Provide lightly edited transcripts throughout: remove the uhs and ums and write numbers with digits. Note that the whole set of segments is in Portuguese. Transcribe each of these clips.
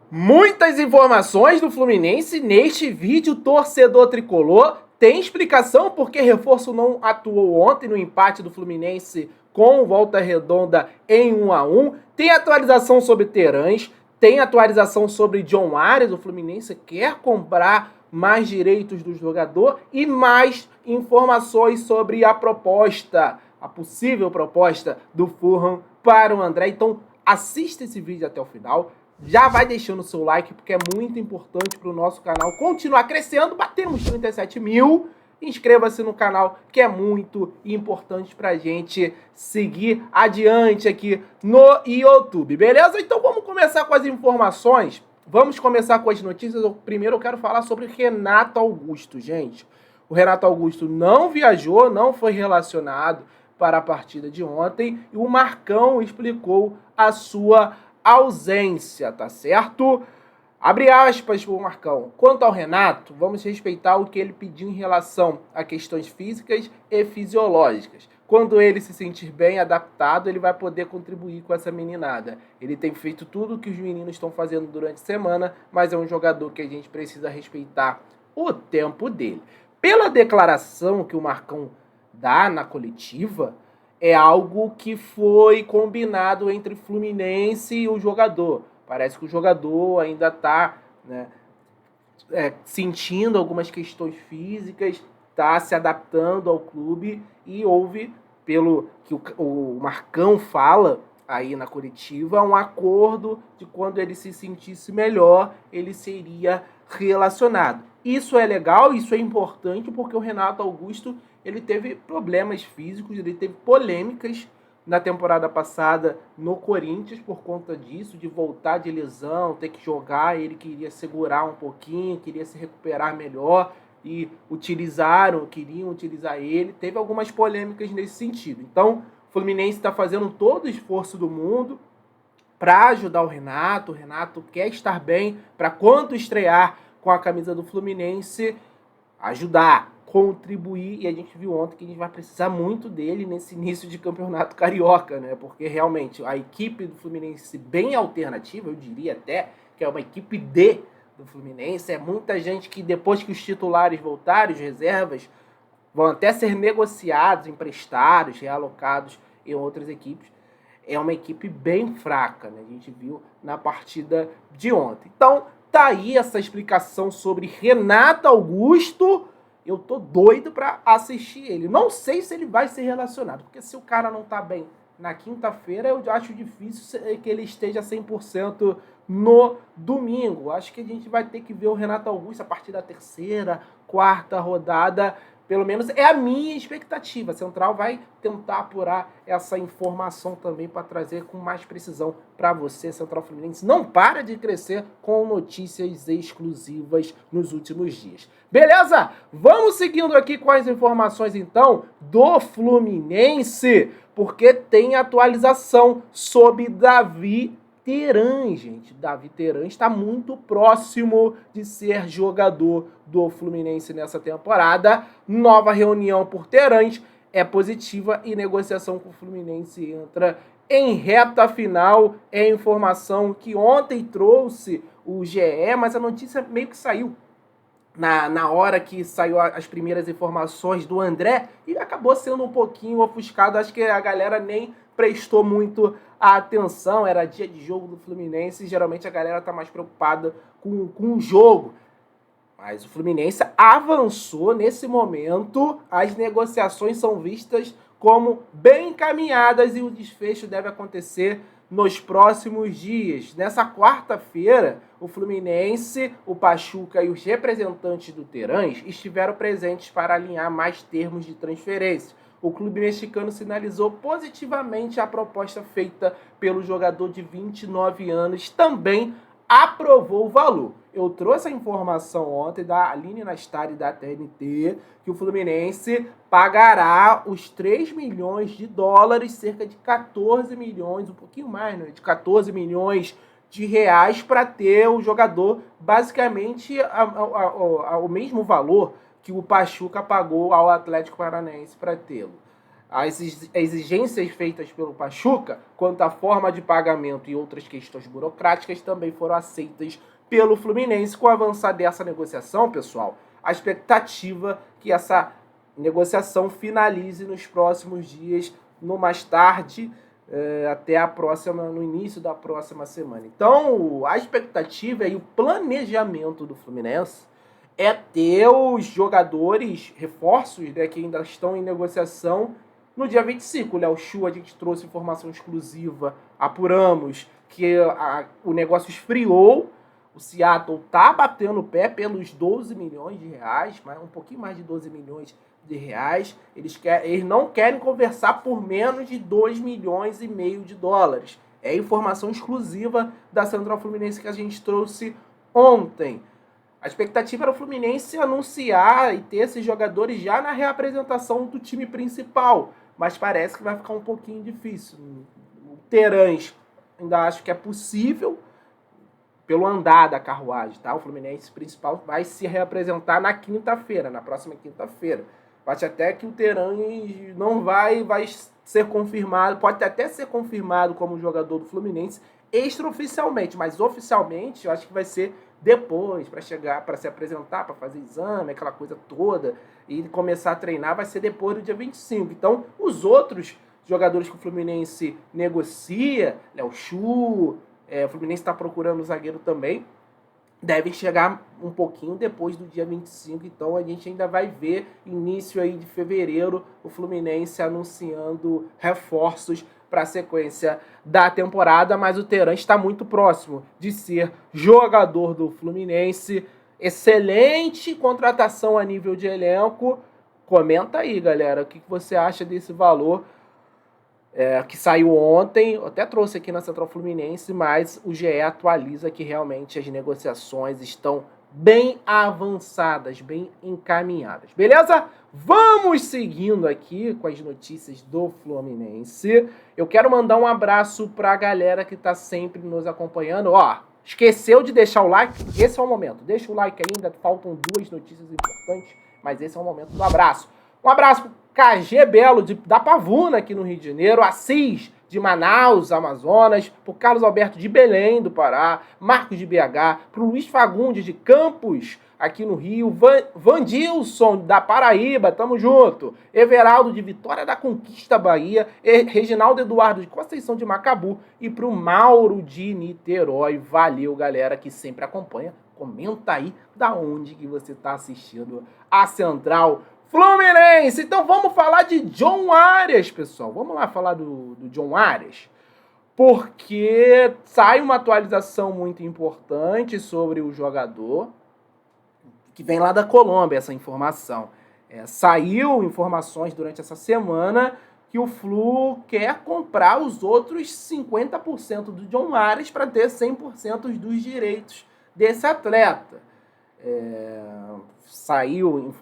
Muitas informações do Fluminense neste vídeo, torcedor tricolor. Tem explicação porque reforço não atuou ontem no empate do Fluminense com Volta Redonda em 1-1. Tem atualização sobre Terãs, tem atualização sobre John Arias. O Fluminense quer comprar mais direitos do jogador e mais informações sobre a proposta, a possível proposta do Fulham para o André. Então assista esse vídeo até o final. Já vai deixando o seu like, porque é muito importante para o nosso canal continuar crescendo. Batemos 37 mil. Inscreva-se no canal, que é muito importante para a gente seguir adiante aqui no YouTube, beleza? Então vamos começar com as informações. Vamos começar com as notícias. Primeiro eu quero falar sobre Renato Augusto, gente. O Renato Augusto não viajou, não foi relacionado para a partida de ontem. E o Marcão explicou a sua ausência, tá certo? Abre aspas pro Marcão. Quanto ao Renato, vamos respeitar o que ele pediu em relação a questões físicas e fisiológicas. Quando ele se sentir bem adaptado, ele vai poder contribuir com essa meninada. Ele tem feito tudo o que os meninos estão fazendo durante a semana, mas é um jogador que a gente precisa respeitar o tempo dele. Pela declaração que o Marcão dá na coletiva, é algo que foi combinado entre Fluminense e o jogador. Parece que o jogador ainda está sentindo algumas questões físicas, está se adaptando ao clube e houve, pelo que o Marcão fala aí na coletiva, um acordo de quando ele se sentisse melhor, ele seria relacionado. Isso é legal, isso é importante, porque o Renato Augusto ele teve problemas físicos, ele teve polêmicas na temporada passada no Corinthians por conta disso, de voltar de lesão, ter que jogar, ele queria segurar um pouquinho, queria se recuperar melhor e queriam utilizar ele. Teve algumas polêmicas nesse sentido. Então, o Fluminense está fazendo todo o esforço do mundo para ajudar o Renato. O Renato quer estar bem para quando estrear com a camisa do Fluminense, ajudar, contribuir, e a gente viu ontem que a gente vai precisar muito dele nesse início de campeonato carioca, né? Porque realmente a equipe do Fluminense bem alternativa, eu diria até que é uma equipe D do Fluminense, é muita gente que depois que os titulares voltarem, os reservas, vão até ser negociados, emprestados, realocados em outras equipes. É uma equipe bem fraca, né? A gente viu na partida de ontem. Então, tá aí essa explicação sobre Renato Augusto. Eu tô doido para assistir ele. Não sei se ele vai ser relacionado, porque se o cara não tá bem na quinta-feira, eu acho difícil que ele esteja 100% no domingo. Acho que a gente vai ter que ver o Renato Augusto a partir da terceira, quarta rodada. Pelo menos é a minha expectativa. A Central vai tentar apurar essa informação também para trazer com mais precisão para você, Central Fluminense. Não para de crescer com notícias exclusivas nos últimos dias. Beleza? Vamos seguindo aqui com as informações então do Fluminense, porque tem atualização sobre Davi Terãs, gente. Davi Terãs está muito próximo de ser jogador do Fluminense nessa temporada. Nova reunião por Terãs é positiva e negociação com o Fluminense entra em reta final. É informação que ontem trouxe o GE, mas a notícia meio que saiu na hora que saiu as primeiras informações do André e acabou sendo um pouquinho ofuscado. Acho que a galera nem prestou muito a atenção. Era dia de jogo do Fluminense e geralmente a galera tá mais preocupada com o jogo. Mas o Fluminense avançou nesse momento, as negociações são vistas como bem encaminhadas e o desfecho deve acontecer nos próximos dias. Nessa quarta-feira, o Fluminense, o Pachuca e os representantes do Terãs estiveram presentes para alinhar mais termos de transferência. O clube mexicano sinalizou positivamente a proposta feita pelo jogador de 29 anos, também aprovou o valor. Eu trouxe a informação ontem da Aline Nastari da TNT que o Fluminense pagará os 3 milhões de dólares, cerca de 14 milhões, um pouquinho mais, né? De 14 milhões de reais para ter o jogador basicamente o mesmo valor que o Pachuca pagou ao Atlético Paranaense para tê-lo. As exigências feitas pelo Pachuca, quanto à forma de pagamento e outras questões burocráticas, também foram aceitas pelo Fluminense. Com o avançar dessa negociação, pessoal, a expectativa é que essa negociação finalize nos próximos dias, no mais tarde, até no início da próxima semana. Então, a expectativa e o planejamento do Fluminense é ter os jogadores, reforços, né, que ainda estão em negociação no dia 25. O Léo Chu, a gente trouxe informação exclusiva, apuramos que o negócio esfriou. O Seattle tá batendo o pé pelos 12 milhões de reais, um pouquinho mais de 12 milhões de reais. Eles não querem conversar por menos de 2 milhões e meio de dólares. É informação exclusiva da Central Fluminense que a gente trouxe ontem. A expectativa era o Fluminense anunciar e ter esses jogadores já na reapresentação do time principal, mas parece que vai ficar um pouquinho difícil. O Terãs ainda acho que é possível, pelo andar da carruagem, tá? O Fluminense principal vai se reapresentar na quinta-feira, na próxima quinta-feira. Acho até que o Terãs não vai ser confirmado, pode até ser confirmado como jogador do Fluminense extraoficialmente, mas oficialmente eu acho que vai ser depois, para chegar, para se apresentar, para fazer exame, aquela coisa toda, e começar a treinar, vai ser depois do dia 25. Então, os outros jogadores que o Fluminense negocia, Léo Chu, o Fluminense está procurando o zagueiro também, devem chegar um pouquinho depois do dia 25, então a gente ainda vai ver início aí de fevereiro o Fluminense anunciando reforços para a sequência da temporada, mas o Terãs está muito próximo de ser jogador do Fluminense. Excelente contratação a nível de elenco. Comenta aí, galera, o que você acha desse valor que saiu ontem. Eu até trouxe aqui na Central Fluminense, mas o GE atualiza que realmente as negociações estão bem avançadas, bem encaminhadas. Beleza? Vamos seguindo aqui com as notícias do Fluminense. Eu quero mandar um abraço para a galera que está sempre nos acompanhando. Esqueceu de deixar o like? Esse é o momento. Deixa o like ainda, faltam 2 notícias importantes, mas esse é o momento do abraço. Um abraço pro KG Belo da Pavuna, aqui no Rio de Janeiro, Assis de Manaus, Amazonas, pro Carlos Alberto de Belém, do Pará, Marcos de BH, pro Luiz Fagundes de Campos, aqui no Rio, Vandilson da Paraíba, tamo junto, Everaldo de Vitória da Conquista, Bahia, Reginaldo Eduardo de Conceição de Macabu e pro Mauro de Niterói. Valeu, galera, que sempre acompanha. Comenta aí da onde que você tá assistindo a Central Fluminense. Então vamos falar de John Arias, pessoal. Vamos lá falar do John Arias, porque sai uma atualização muito importante sobre o jogador, que vem lá da Colômbia, essa informação. Saiu informações durante essa semana que o Flu quer comprar os outros 50% do John Arias para ter 100% dos direitos desse atleta.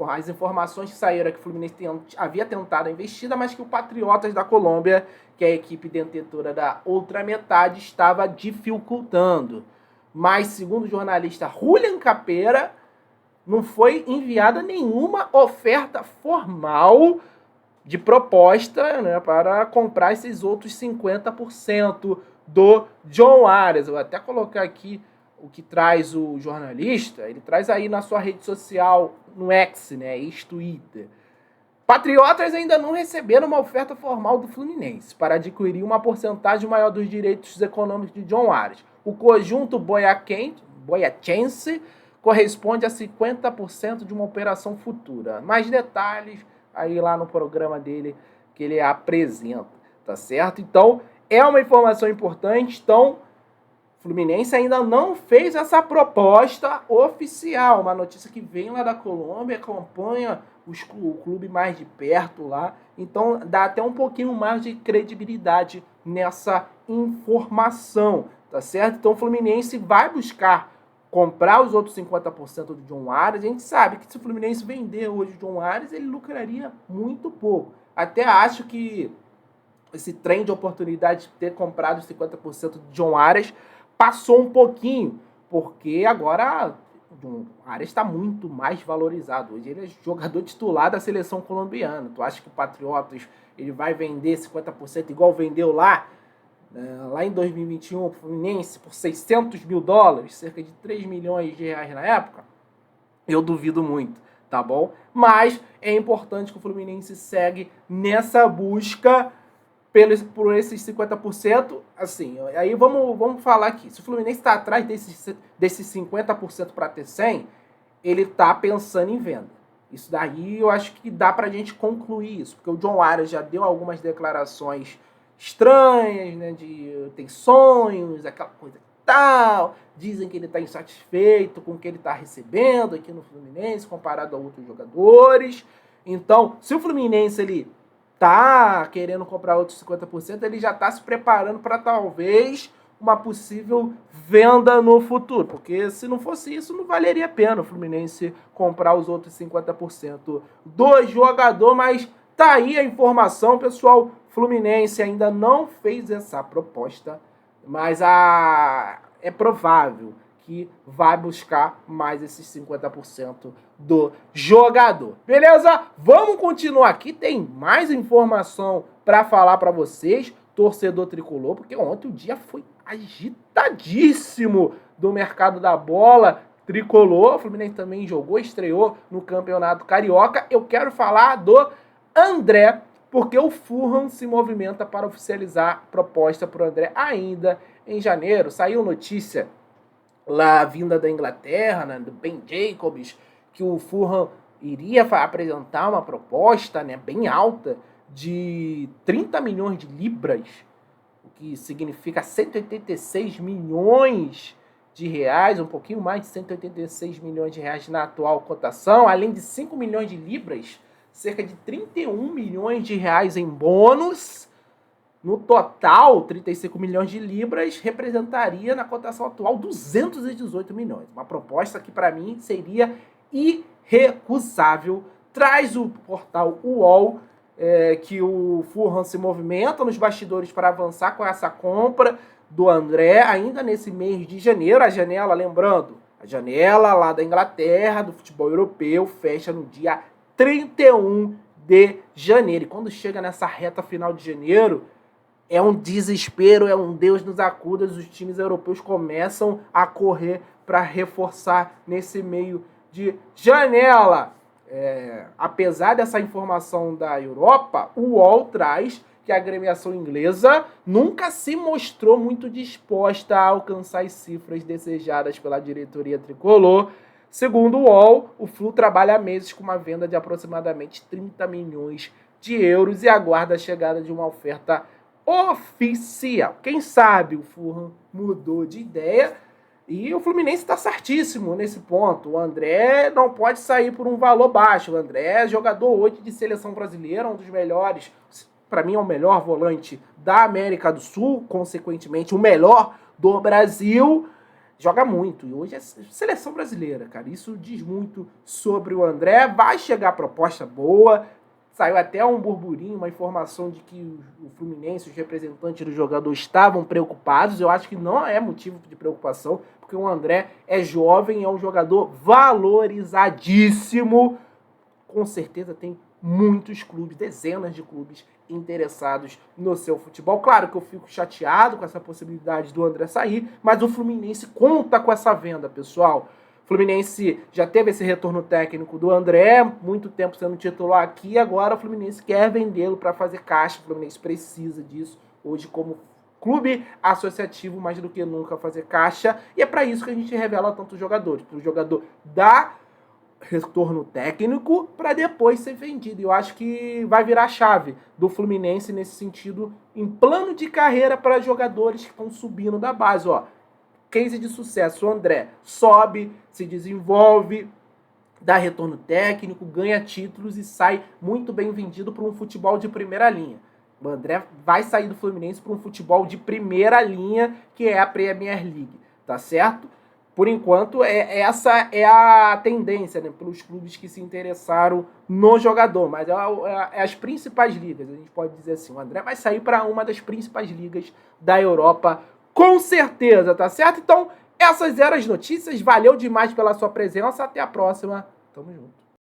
As informações que saíram é que o Fluminense havia tentado a investida, mas que o Patriotas da Colômbia, que é a equipe detentora da outra metade, estava dificultando. Mas, segundo o jornalista Julian Capera, não foi enviada nenhuma oferta formal de proposta, né, para comprar esses outros 50% do John Arias. Eu vou até colocar aqui o que traz o jornalista. Ele traz aí na sua rede social, no X, né, ex-Twitter. Patriotas ainda não receberam uma oferta formal do Fluminense para adquirir uma porcentagem maior dos direitos econômicos de John Arias. O conjunto boiachense corresponde a 50% de uma operação futura. Mais detalhes aí lá no programa dele que ele apresenta, tá certo? Então, é uma informação importante. Então, o Fluminense ainda não fez essa proposta oficial. Uma notícia que vem lá da Colômbia, acompanha o clube mais de perto lá. Então, dá até um pouquinho mais de credibilidade nessa informação, tá certo? Então, o Fluminense vai buscar comprar os outros 50% do John Arias. A gente sabe que se o Fluminense vender hoje o John Arias, ele lucraria muito pouco. Até acho que esse trem de oportunidade de ter comprado os 50% do John Arias passou um pouquinho, porque agora o O Arias está muito mais valorizado. Hoje ele é jogador titular da seleção colombiana. Tu acha que o Patriotas ele vai vender 50% igual vendeu lá em 2021, o Fluminense, por $600 mil, cerca de 3 milhões de reais na época? Eu duvido muito, tá bom? Mas é importante que o Fluminense segue nessa busca por esses 50%, assim, aí vamos falar aqui. Se o Fluminense está atrás desses 50% para ter 100%, ele está pensando em venda. Isso daí eu acho que dá pra gente concluir isso, porque o John Arias já deu algumas declarações estranhas, né, de tem sonhos, aquela coisa e tal, dizem que ele está insatisfeito com o que ele está recebendo aqui no Fluminense, comparado a outros jogadores. Então, se o Fluminense ele tá querendo comprar outros 50%, ele já está se preparando para talvez uma possível venda no futuro, porque se não fosse isso, não valeria a pena o Fluminense comprar os outros 50% do jogador, mas tá aí a informação, pessoal. Fluminense ainda não fez essa proposta, mas é provável que vai buscar mais esses 50% do jogador. Beleza? Vamos continuar aqui, tem mais informação para falar para vocês, torcedor tricolor, porque ontem o dia foi agitadíssimo do mercado da bola tricolor. O Fluminense também jogou, estreou no Campeonato Carioca. Eu quero falar do André, porque o Fulham se movimenta para oficializar a proposta para o André ainda em janeiro. Saiu notícia lá vinda da Inglaterra, né, do Ben Jacobs, que o Fulham iria apresentar uma proposta, né, bem alta de 30 milhões de libras, o que significa 186 milhões de reais, um pouquinho mais de 186 milhões de reais na atual cotação, além de 5 milhões de libras, cerca de 31 milhões de reais em bônus. No total, 35 milhões de libras representaria na cotação atual 218 milhões. Uma proposta que para mim seria irrecusável. Traz o portal UOL que o Fulham se movimenta nos bastidores para avançar com essa compra do André ainda nesse mês de janeiro. A janela, lembrando, a janela lá da Inglaterra, do futebol europeu, fecha no dia 31 de janeiro. E quando chega nessa reta final de janeiro, é um desespero, é um Deus nos acuda. Os times europeus começam a correr para reforçar nesse meio de janela. Apesar dessa informação da Europa, o UOL traz que a agremiação inglesa nunca se mostrou muito disposta a alcançar as cifras desejadas pela diretoria tricolor. Segundo o UOL, o Flu trabalha há meses com uma venda de aproximadamente 30 milhões de euros e aguarda a chegada de uma oferta oficial. Quem sabe o Fulham mudou de ideia e o Fluminense está certíssimo nesse ponto. O André não pode sair por um valor baixo. O André é jogador hoje de seleção brasileira, um dos melhores, para mim é o melhor volante da América do Sul, consequentemente o melhor do Brasil. Joga muito e hoje é seleção brasileira, cara. Isso diz muito sobre o André. Vai chegar proposta boa. Saiu até um burburinho, uma informação de que o Fluminense, os representantes do jogador estavam preocupados. Eu acho que não é motivo de preocupação, porque o André é jovem, é um jogador valorizadíssimo. Com certeza tem muitos clubes, dezenas de clubes interessados no seu futebol. Claro que eu fico chateado com essa possibilidade do André sair, mas o Fluminense conta com essa venda, pessoal. O Fluminense já teve esse retorno técnico do André, muito tempo sendo titular aqui, agora o Fluminense quer vendê-lo para fazer caixa. O Fluminense precisa disso hoje como clube associativo, mais do que nunca fazer caixa, e é para isso que a gente revela tantos jogadores, para o jogador dar retorno técnico para depois ser vendido. Eu acho que vai virar a chave do Fluminense nesse sentido, em plano de carreira para jogadores que estão subindo da base, ó. Case de sucesso, o André sobe, se desenvolve, dá retorno técnico, ganha títulos e sai muito bem vendido para um futebol de primeira linha. O André vai sair do Fluminense para um futebol de primeira linha, que é a Premier League, tá certo? Por enquanto, essa é a tendência, né, pelos clubes que se interessaram no jogador, mas é as principais ligas, a gente pode dizer assim, o André vai sair para uma das principais ligas da Europa, com certeza, tá certo? Então, Essas eram as notícias. Valeu demais pela sua presença. Até a próxima. Tamo junto.